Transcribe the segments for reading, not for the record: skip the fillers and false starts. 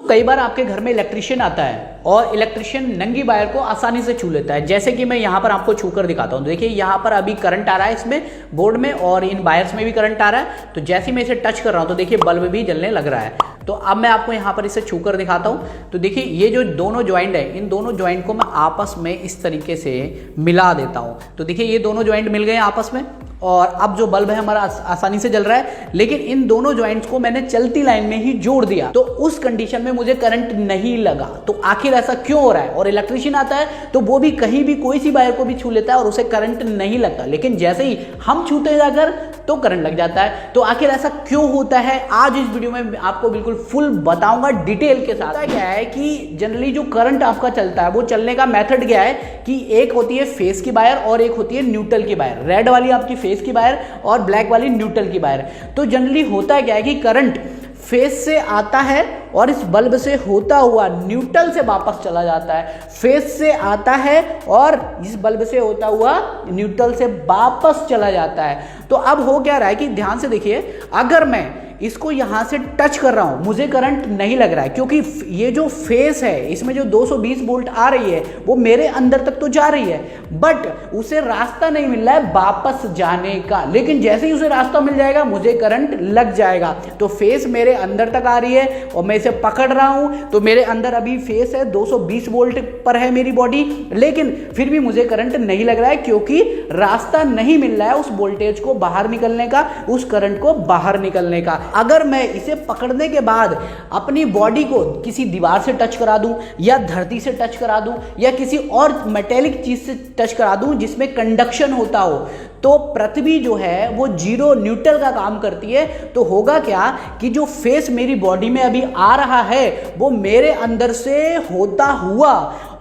कई बार आपके घर में इलेक्ट्रिशियन आता है और इलेक्ट्रिशियन नंगी वायर को आसानी से छू लेता है। जैसे कि मैं यहाँ पर आपको छू कर दिखाता हूँ। देखिए यहाँ पर अभी करंट आ रहा है इसमें बोर्ड में और इन वायर्स में भी करंट आ रहा है। तो जैसे ही मैं इसे टच कर रहा हूँ तो देखिए बल्ब भी जलने लग रहा है। तो अब मैं आपको यहाँ पर इसे छू कर दिखाता हूँ। तो देखिए ये जो दोनों ज्वाइंट है, इन दोनों ज्वाइंट को मैं आपस में इस तरीके से मिला देता हूँ। तो देखिए ये दोनों ज्वाइंट मिल गए आपस में और अब जो बल्ब है हमारा आसानी से जल रहा है। लेकिन इन दोनों ज्वाइंट्स को मैंने चलती लाइन में ही जोड़ दिया तो उस कंडीशन में मुझे करंट नहीं लगा। तो आखिर ऐसा क्यों हो रहा है? और इलेक्ट्रिशियन आता है तो वो भी कहीं भी कोई सी वायर को भी छू लेता है और उसे करंट नहीं लगता, लेकिन जैसे ही हम छूते जाकर तो करंट लग जाता है। तो आखिर ऐसा क्यों होता है, आज इस वीडियो में आपको बिल्कुल फुल बताऊंगा डिटेल के साथ। क्या है कि जनरली जो करंट आपका चलता है वो चलने का मेथड क्या है कि एक होती है फेस की वायर और एक होती है न्यूट्रल की वायर। रेड वाली आपकी फेस की वायर और ब्लैक वाली न्यूट्रल की वायर। तो जनरली होता क्या है कि करंट फेस से आता है और इस बल्ब से होता हुआ न्यूट्रल से वापस चला जाता है। फेस से आता है और इस बल्ब से होता हुआ न्यूट्रल से वापस चला जाता है। तो अब हो क्या रहा है कि ध्यान से देखिए, अगर मैं इसको यहां से टच कर रहा हूं मुझे करंट नहीं लग रहा है, क्योंकि ये जो फेस है इसमें जो 220 वोल्ट आ रही है वो मेरे अंदर तक तो जा रही है, बट उसे रास्ता नहीं मिल रहा है वापस जाने का। लेकिन जैसे ही उसे रास्ता मिल जाएगा मुझे करंट लग जाएगा। तो फेस मेरे अंदर तक आ रही है और मैं इसे पकड़ रहा हूं तो मेरे अंदर अभी फेस है 220 वोल्ट पर है मेरी बॉडी, लेकिन फिर भी मुझे करंट नहीं लग रहा है क्योंकि रास्ता नहीं मिल रहा है उस वोल्टेज को बाहर निकलने का, उस करंट को बाहर निकलने का। अगर मैं इसे पकड़ने के बाद अपनी बॉडी को किसी दीवार से टच करा दूं या धरती से टच करा दूं या किसी और मेटेलिक चीज से टच करा दूं जिसमें कंडक्शन होता हो, तो पृथ्वी जो है वो जीरो न्यूट्रल का काम करती है। तो होगा क्या कि जो फेस मेरी बॉडी में अभी आ रहा है वो मेरे अंदर से होता हुआ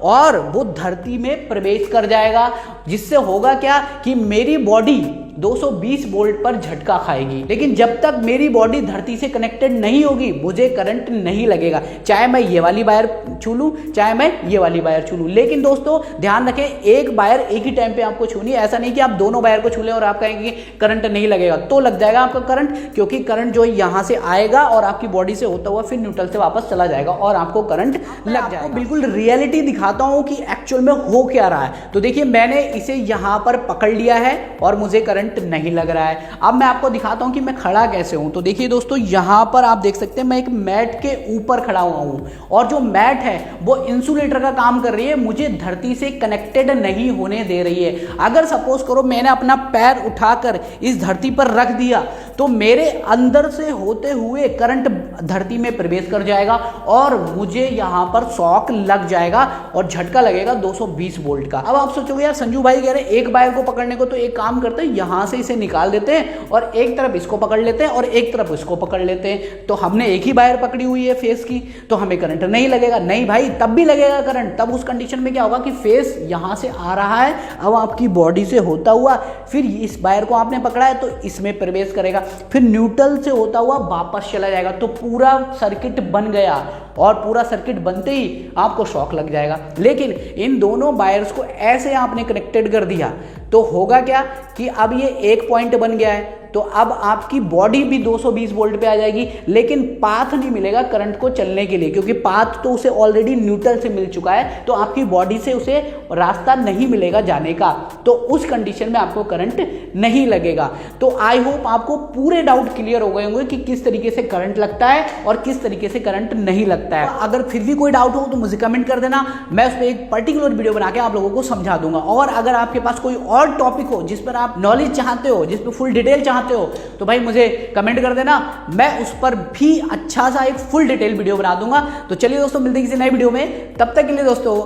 और वो धरती में प्रवेश कर जाएगा, जिससे होगा क्या कि मेरी बॉडी 220 वोल्ट पर झटका खाएगी। लेकिन जब तक मेरी बॉडी धरती से कनेक्टेड नहीं होगी मुझे करंट नहीं लगेगा, चाहे मैं ये वाली वायर छू लूं चाहे मैं ये वाली वायर छू लूं। लेकिन दोस्तों ध्यान रखें, एक वायर एक ही टाइम पे आपको छूनी है। ऐसा नहीं कि आप दोनों वायर को छू लें और आप कहेंगे कि करंट नहीं लगेगा, तो लग जाएगा आपका करंट, क्योंकि करंट जो है यहां से आएगा और आपकी बॉडी से होता हुआ फिर न्यूट्रल से वापस चला जाएगा और आपको करंट लग जाएगा। बिल्कुल रियलिटी दिखाता हूं कि एक्चुअल में हो क्या रहा है। तो देखिए मैंने इसे यहां पर पकड़ लिया है और मुझे करंट नहीं लग रहा है। अब मैं आपको दिखाता हूं कि मैं खड़ा कैसे हूं। तो देखिए दोस्तों यहां पर आप देख सकते हैं मैं एक मैट के ऊपर खड़ा हुआ हूं और जो मैट है वो इंसुलेटर का काम कर रही है, मुझे धरती से कनेक्टेड नहीं होने दे रही है। अगर सपोज करो मैंने अपना पैर उठाकर इस धरती पर रख दिया तो मेरे अंदर से होते हुए करंट धरती में प्रवेश कर जाएगा और मुझे यहां पर शॉक लग जाएगा और झटका लगेगा 220 वोल्ट का। अब आप सोचोगे यार संजू भाई कह रहे एक वायर को पकड़ने को, तो एक काम करते हैं यहां से इसे निकाल देते हैं और एक तरफ इसको पकड़ लेते हैं और एक तरफ इसको पकड़ लेते हैं। तो हमने एक ही वायर पकड़ी हुई है फेस की, तो हमें करंट नहीं लगेगा। नहीं भाई, तब भी लगेगा करंट। तब उस कंडीशन में क्या होगा कि फेस यहां से आ रहा है, अब आपकी बॉडी से होता हुआ फिर इस वायर को आपने पकड़ा है तो इसमें प्रवेश करेगा, फिर न्यूट्रल से होता हुआ वापस चला जाएगा। तो पूरा सर्किट बन गया और पूरा सर्किट बनते ही आपको शॉक लग जाएगा। लेकिन इन दोनों वायर्स को ऐसे आपने कनेक्टेड कर दिया तो होगा क्या कि अब ये एक पॉइंट बन गया है, तो अब आपकी बॉडी भी 220 वोल्ट पे आ जाएगी, लेकिन पाथ नहीं मिलेगा करंट को चलने के लिए, क्योंकि पाथ तो उसे ऑलरेडी न्यूट्रल से मिल चुका है। तो आपकी बॉडी से उसे रास्ता नहीं मिलेगा जाने का, तो उस कंडीशन में आपको करंट नहीं लगेगा। तो आई होप आपको पूरे डाउट क्लियर हो गए होंगे कि किस तरीके से करंट लगता है और किस तरीके से करंट नहीं लगता है। अगर फिर भी कोई डाउट हो तो मुझे कमेंट कर देना, मैं उस पर एक पर्टिकुलर वीडियो बना के आप लोगों को समझा दूंगा। और अगर आपके पास कोई और टॉपिक हो जिस पर आप नॉलेज चाहते हो, जिस पर फुल डिटेल चाहते हो, तो भाई मुझे कमेंट कर देना, मैं उस पर भी अच्छा सा एक फुल डिटेल वीडियो बना दूंगा। तो चलिए दोस्तों मिलते हैं किसी नए वीडियो में, तब तक के लिए दोस्तों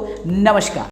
नमस्कार।